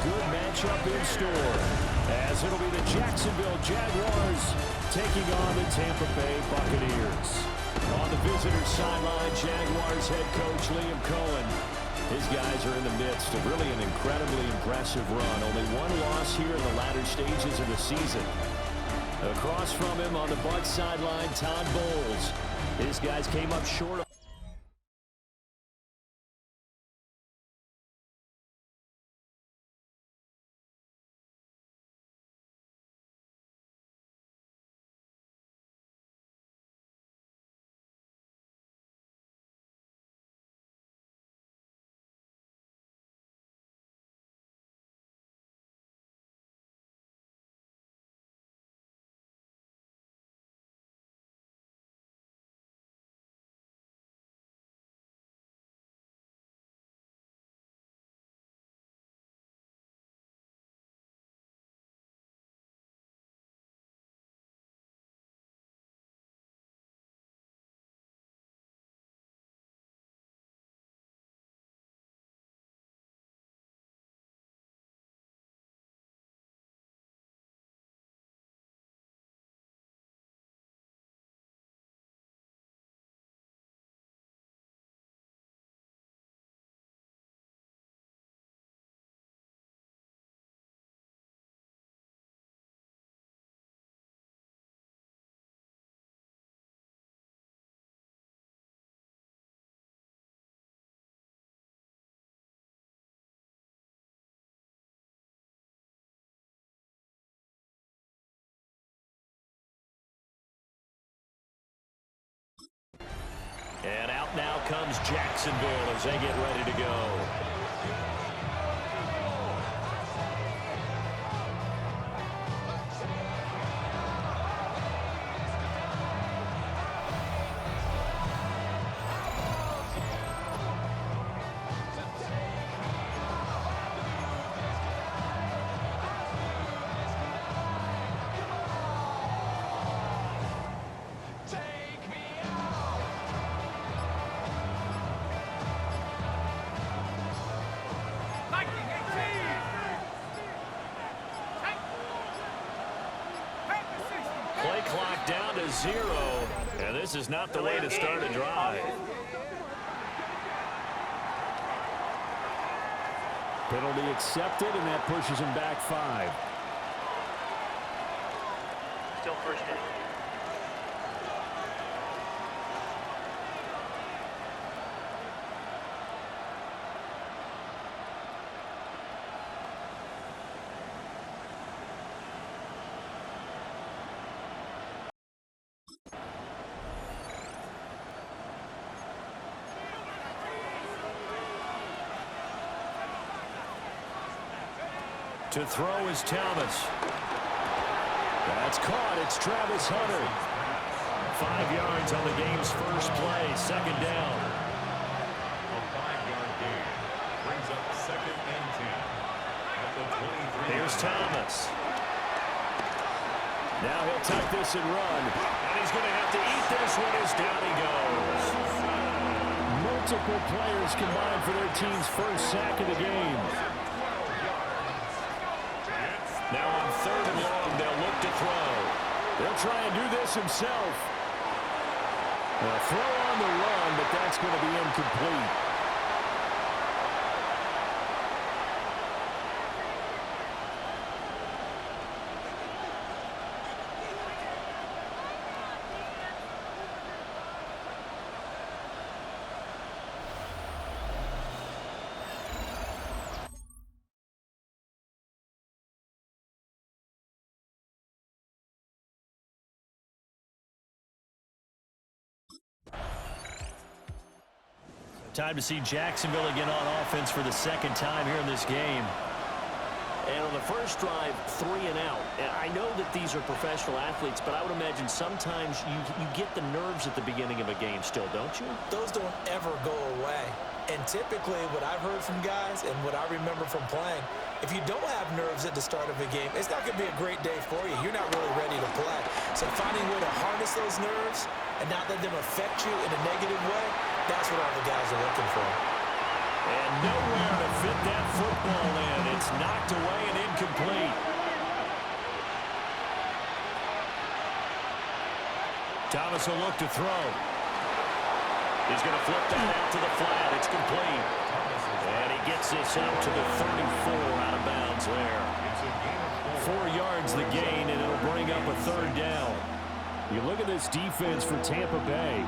good matchup in store, as it'll be the Jacksonville Jaguars taking on the Tampa Bay Buccaneers. On the visitor's sideline, Jaguars head coach Liam Cohen. His guys are in the midst of really an incredibly impressive run. Only one loss here in the latter stages of the season. Across from him on the Bucs sideline, Todd Bowles. His guys came up short. And out now comes Jacksonville as they get ready to go. Play clock down to 0, and this is not the way to start a drive. Penalty accepted, and that pushes him back 5. Still first inning. To throw is Thomas. That's caught. It's Travis Hunter. 5 yards on the game's first play. Second down. A 5-yard gain brings up 2nd and 10. At the 23. Here's Thomas. Now he'll tuck this and run. And he's going to have to eat this one as down he goes. Multiple players combined for their team's first sack of the game. Now on 3rd and long, they'll look to throw. They'll try and do this himself. A throw on the run, but that's going to be incomplete. Time to see Jacksonville again on offense for the 2nd time here in this game. And on the first drive, 3 and out. And I know that these are professional athletes, but I would imagine sometimes you get the nerves at the beginning of a game still, don't you? Those don't ever go away. And typically what I've heard from guys and what I remember from playing, if you don't have nerves at the start of a game, it's not going to be a great day for you. You're not really ready to play. So finding a way to harness those nerves and not let them affect you in a negative way, that's what all the guys are looking for. And nowhere to fit that football in. It's knocked Thomas will look to throw. He's going to flip that out to the flat. It's complete. And he gets this out to the 34 out of bounds there. 4 yards the gain, and it'll bring up a third down. You look at this defense for Tampa Bay.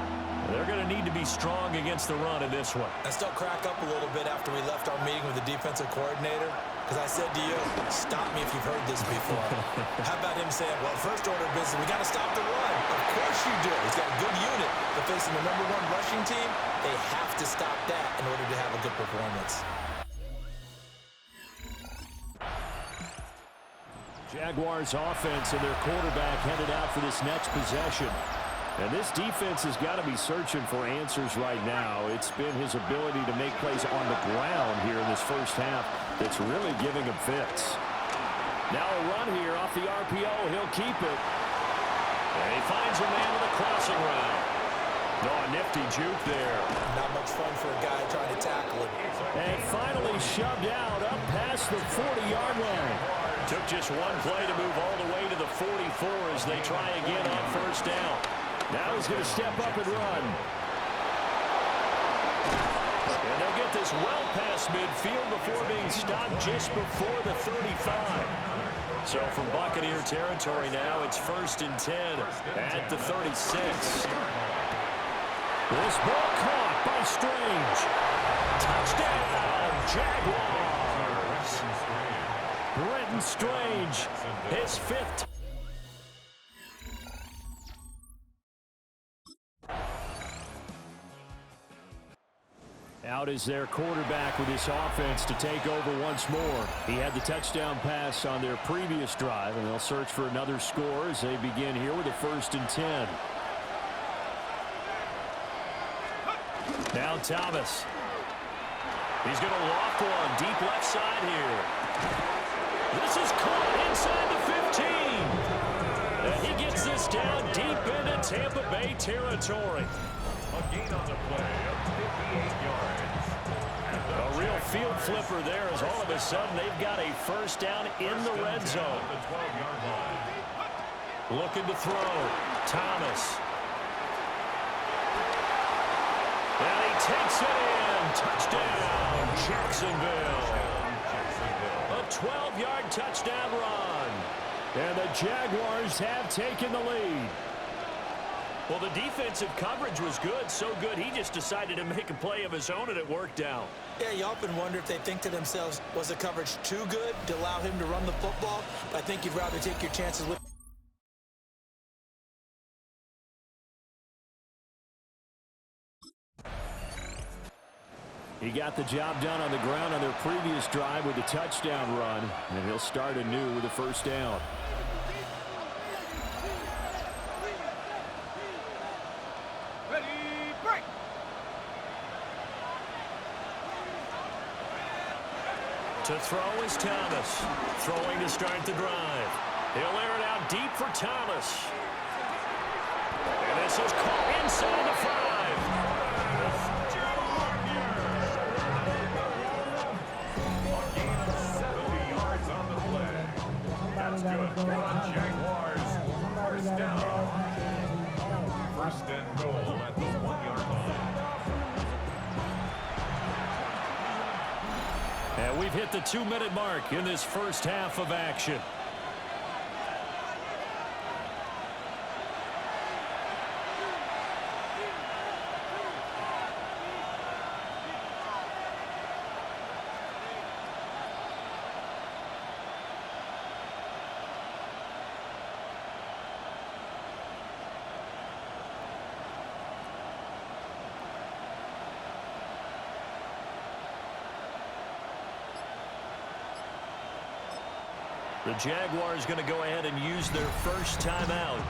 They're going to need to be strong against the run in this one. I still crack up a little bit after we left our meeting with the defensive coordinator, because I said to you, stop me if you've heard this before. How about him saying, well, first order of business, we got to stop the run. Of course you do. He's got a good unit. But facing the #1 rushing team, they have to stop that in order to have a good performance. Jaguars offense and their quarterback headed out for this next possession. And this defense has got to be searching for answers right now. It's been his ability to make plays on the ground here in this first half that's really giving him fits. Now a run here off the RPO. He'll keep it. And he finds a man with a crossing route. Oh, a nifty juke there. Not much fun for a guy trying to tackle him. And finally shoved out up past the 40-yard line. Took just one play to move all the way to the 44 as they try again on first down. Now he's going to step up and run. And they'll get this well past midfield before being stopped just before the 35. So from Buccaneer territory now, it's 1st and 10 at the 36. This ball caught by Strange. Touchdown, Jaguars. Brenton Strange, his 5th. Out is their quarterback with this offense to take over once more. He had the touchdown pass on their previous drive, and they'll search for another score as they begin here with a 1st and 10. Now Thomas. He's going to loft one deep left side here. This is caught inside the 15. And he gets this down deep into Tampa Bay territory. A gain on the play of 58 yards. A real field flipper there as all of a sudden they've got a first down in the red zone. The 12-yard line. Looking to throw. Thomas. And he takes it in. Touchdown, Jacksonville. A 12-yard touchdown run. And the Jaguars have taken the lead. Well, the defensive coverage was good, so good he just decided to make a play of his own, and it worked out. Yeah, you often wonder if they think to themselves, was the coverage too good to allow him to run the football? But I think you'd rather take your chances with... He got the job done on the ground on their previous drive with a touchdown run, and he'll start anew with a first down. To throw is Thomas. Throwing to start the drive. He'll air it out deep for Thomas. And this is caught inside the 5. A gain of 70 yards on the play. That's good for the Jaguars. First down. 1st and goal at the 1-yard line. And we've hit the 2-minute mark in this first half of action. The Jaguars going to go ahead and use their first timeout.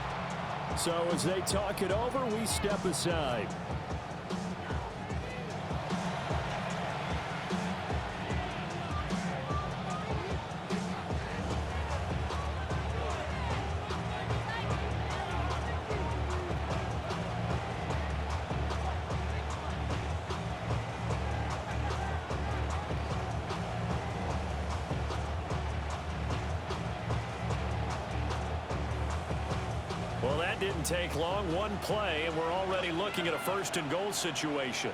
So as they talk it over, we step aside. Well, that didn't take long. One play, and we're already looking at a first-and-goal situation.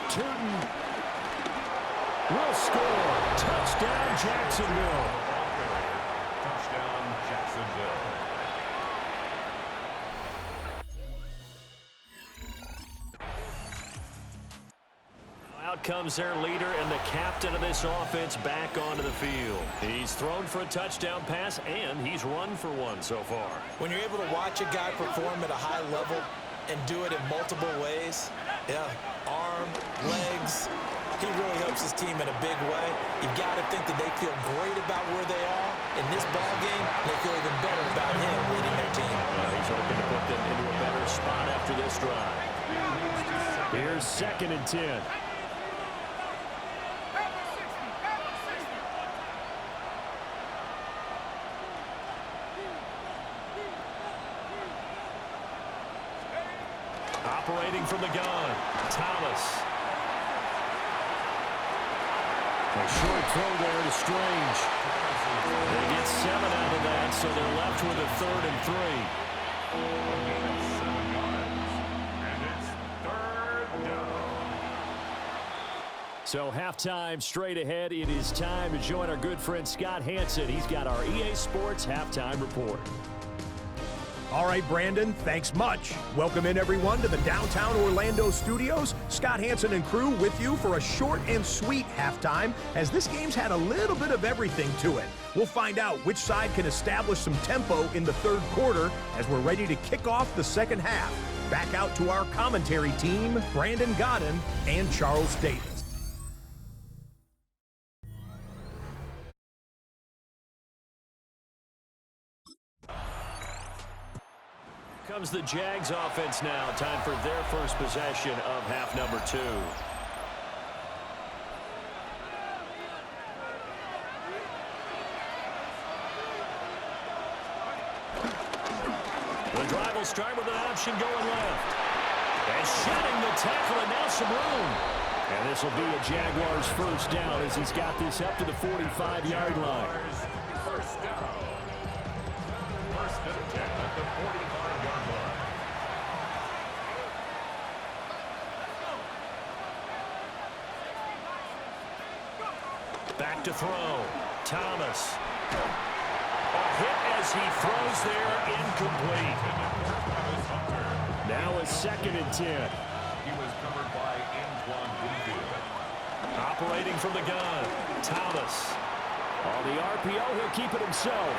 Tootin will score. Touchdown, Jacksonville. Touchdown, Jacksonville. Out comes their leader and the captain of this offense back onto the field. He's thrown for a touchdown pass, and he's run for one so far. When you're able to watch a guy perform at a high level and do it in multiple ways, arm, legs, he really helps his team in a big way. You've got to think that they feel great about where they are in this ball game. They feel even better about him leading their team. Well, he's hoping to put them into a better spot after this drive. Here's 2nd and 10. Operating from the gun, Thomas. A short throw there to Strange. They get 7 out of that, so they're left with a 3rd and 3. Gain of 7 yards. And it's 3rd down. So halftime straight ahead. It is time to join our good friend Scott Hansen. He's got our EA Sports halftime report. All right, Brandon, thanks much. Welcome in, everyone, to the downtown Orlando studios. Scott Hansen and crew with you for a short and sweet halftime, as this game's had a little bit of everything to it. We'll find out which side can establish some tempo in the 3rd quarter as we're ready to kick off the 2nd half. Back out to our commentary team, Brandon Godden and Charles Davis. Comes the Jags offense now. Time for their first possession of half number 2. The drive will start with an option going left. And shedding the tackle, and now some room. And this will be a Jaguars first down as he's got this up to the 45-yard line. First down. 1st and 10 at the 45-yard line. Back to throw. Thomas. A hit as he throws there, incomplete. Now a 2nd and 10. He was covered by Antoine Winfield. Operating from the gun, Thomas. On the RPO, he'll keep it himself.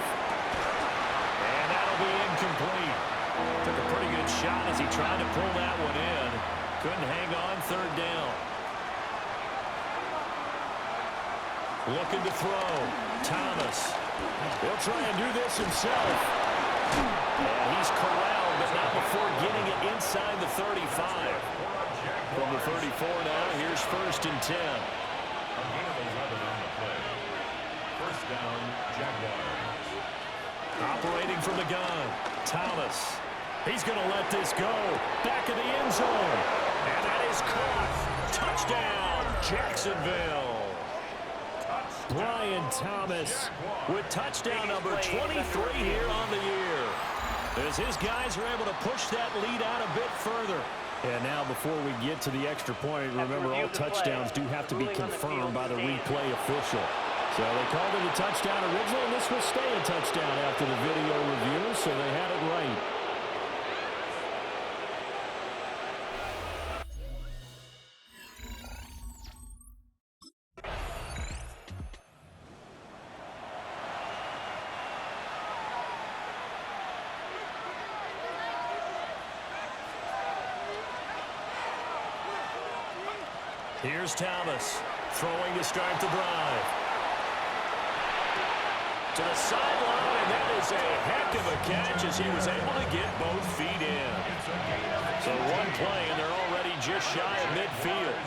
And that'll be incomplete. Took a pretty good shot as he tried to pull that one in. Couldn't hang on, 3rd down. Looking to throw, Thomas. He'll try and do this himself. And he's corralled, but not before getting it inside the 35. From the 34 now, here's 1st and 10. A gain of 11 on the play. First down, Jaguars. Operating from the gun, Thomas. He's going to let this go. Back of the end zone. And that is caught. Touchdown, Jacksonville. Brian Thomas With touchdown number 23 here on the year. As his guys are able to push that lead out a bit further. And now before we get to the extra point, remember all touchdowns do have to be confirmed by the replay official. So they called it a touchdown originally, and this will stay a touchdown after the video review, so they had it right. Here's Thomas, throwing to start the drive. To the sideline, and that is a heck of a catch as he was able to get both feet in. So one play, and they're already just shy of midfield.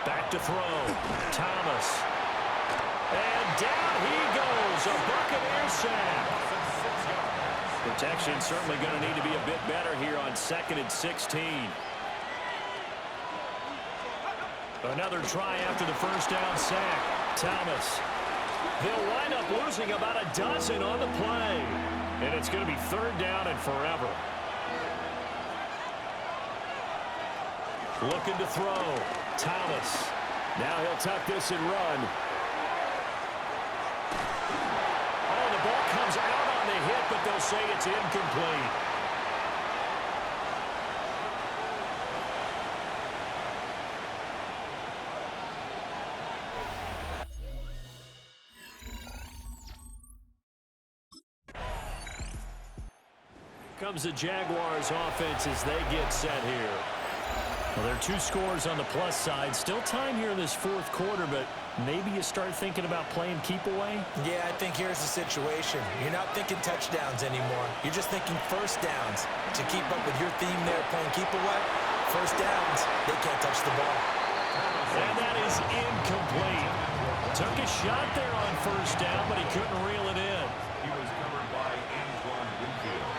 Back to throw, Thomas. And down he goes, a Buccaneer sack. Protection certainly going to need to be a bit better here on 2nd and 16. Another try after the first down sack. Thomas. They'll wind up losing about a dozen on the play. And it's going to be third down and forever. Looking to throw. Thomas. Now he'll tuck this and run. Oh, the ball comes out on the hit, but they'll say it's incomplete. Comes the Jaguars offense as they get set here. Well, there are two scores on the plus side. Still time here in this fourth quarter, but maybe you start thinking about playing keep away? Yeah, I think here's the situation. You're not thinking touchdowns anymore. You're just thinking first downs. To keep up with your theme there, playing keep away, first downs, they can't touch the ball. And that is incomplete. Took a shot there on first down, but he couldn't reel it in. He was covered by Antoine Winfield.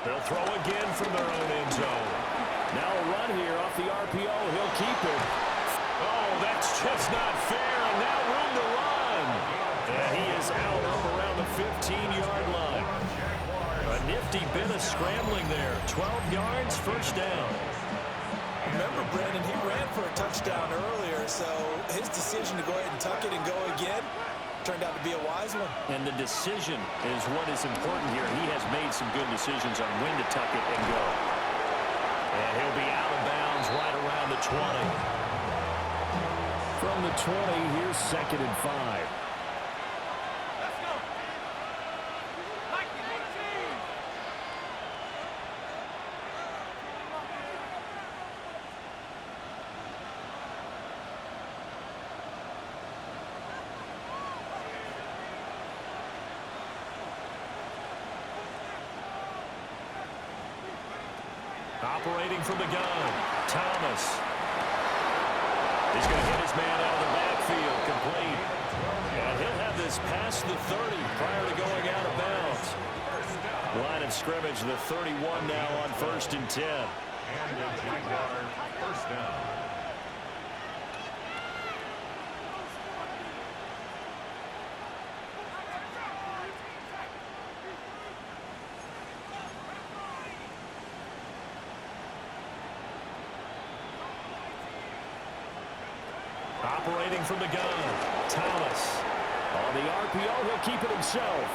They'll throw again from their own end zone. Now a run here off the RPO. He'll keep it. Oh, that's just not fair, and now room to run. And he is out up around the 15-yard line. A nifty bit of scrambling there. 12 yards, first down. Remember, Brandon, he ran for a touchdown earlier, so his decision to go ahead and tuck it and go again turned out to be a wise one. And the decision is what is important here. He has made some good decisions on when to tuck it and go. And he'll be out of bounds right around the 20. From the 20, here's 2nd and 5. Operating from the gun, Thomas. He's going to hit his man out of the backfield, complete. And he'll have this past the 30 prior to going out of bounds. Line of scrimmage, the 31 now on 1st and 10. And the Jaguars first down. Operating from the gun, Thomas. On the RPO, he'll keep it himself.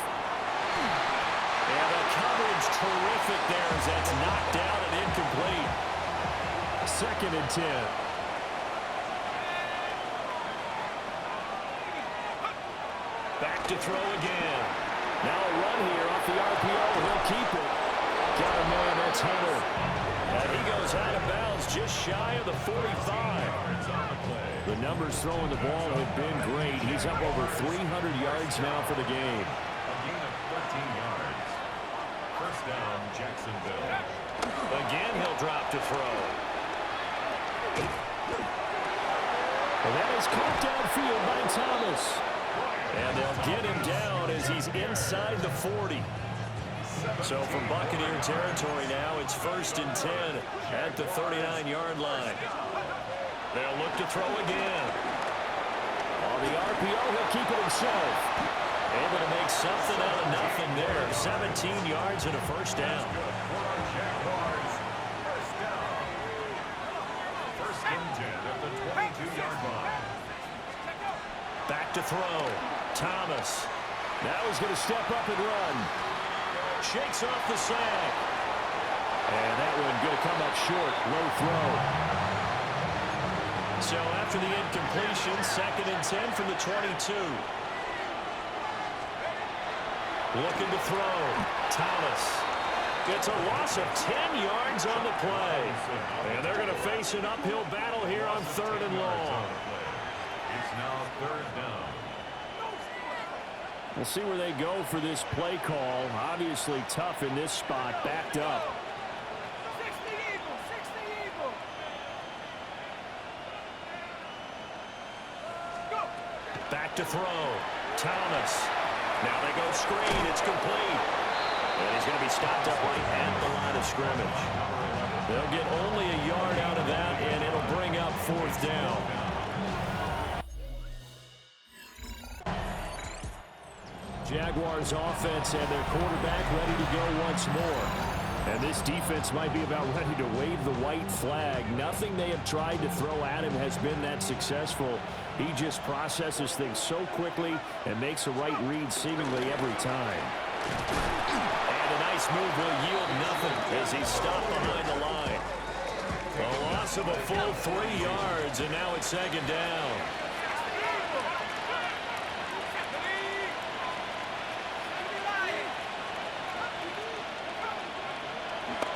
And the coverage terrific there as that's knocked down and incomplete. 2nd and 10. Back to throw again. Now a run here off the RPO. He'll keep it. Got a man, that's Hunter. And he goes out of bounds just shy of the 45. The numbers throwing the ball have been great. He's up over 300 yards now for the game. A gain of 13 yards. First down, Jacksonville. Again, he'll drop to throw. And that is caught downfield by Thomas. And they'll get him down as he's inside the 40. So from Buccaneer territory now, it's 1st and 10 at the 39-yard line. They'll look to throw again. On the RPO, he'll keep it himself. Able to make something out of nothing there. 17 yards and a first down. Jaguars first down. 1st and 10 at the 22-yard line. Back to throw. Thomas. Now he's going to step up and run. Shakes off the sack. And that one going to come up short. Low throw. So after the incompletion, 2nd and 10 from the 22. Looking to throw. Thomas. It's a loss of 10 yards on the play. And they're going to face an uphill battle here on 3rd and long. It's now 3rd down. We'll see where they go for this play call. Obviously tough in this spot, backed up. Back to throw. Thomas. Now they go screen. It's complete. And he's going to be stopped up right at the line of scrimmage. They'll get only a yard out of that, and it'll bring up 4th down. Jaguars offense and their quarterback ready to go once more. And this defense might be about ready to wave the white flag. Nothing they have tried to throw at him has been that successful. He just processes things so quickly and makes a right read seemingly every time. And a nice move will yield nothing as he's stopped behind the line. A loss of a full 3 yards, and now it's 2nd down.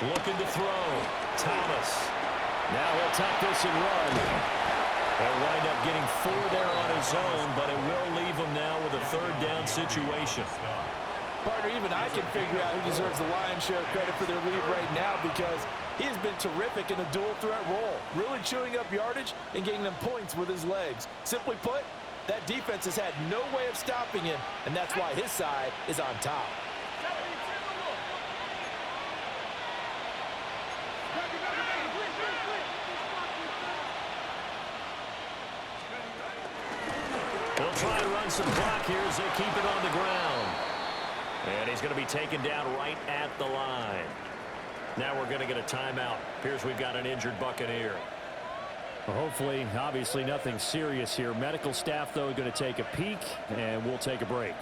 Looking to throw. Thomas. Now he'll tuck this and run. He'll wind up getting 4 there on his own, but it will leave him now with a 3rd down situation. Partner, even I can figure out who deserves the lion's share of credit for their lead right now because he has been terrific in a dual threat role, really chewing up yardage and getting them points with his legs. Simply put, that defense has had no way of stopping him, and that's why his side is on top. They'll try and run some clock here as they keep it on the ground. And he's going to be taken down right at the line. Now we're going to get a timeout. Appears we've got an injured Buccaneer. Well, hopefully, obviously nothing serious here. Medical staff, though, going to take a peek, and we'll take a break.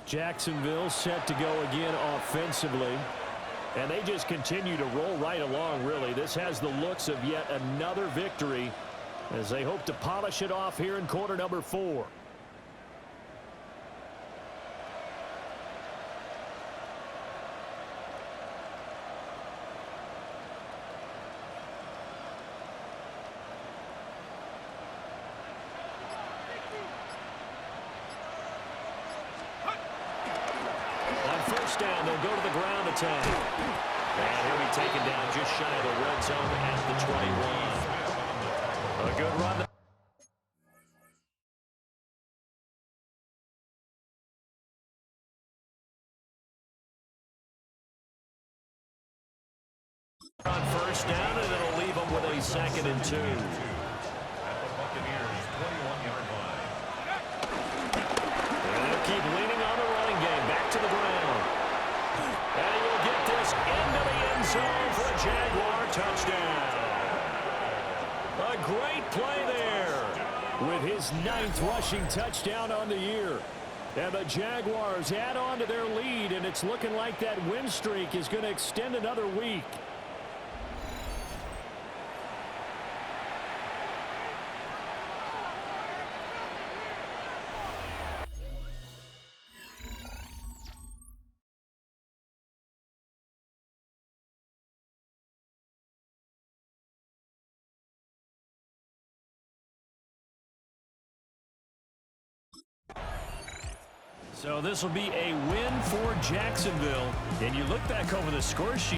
Jacksonville set to go again offensively. And they just continue to roll right along, really. This has the looks of yet another victory as they hope to polish it off here in quarter number 4. Down, they'll go to the ground attack. And he'll be taken down just shy of the red zone at the 21. A good run. On 1st down, and it'll leave them with a 2nd and 2. At the Buccaneers' 21-yard line. And they'll keep leaning on the running game. Back to the ground. And he will get this into the end zone for a Jaguar touchdown. A great play there. With his 9th rushing touchdown on the year. And the Jaguars add on to their lead, and it's looking like that win streak is going to extend another week. So this will be a win for Jacksonville. And you look back over the score sheet.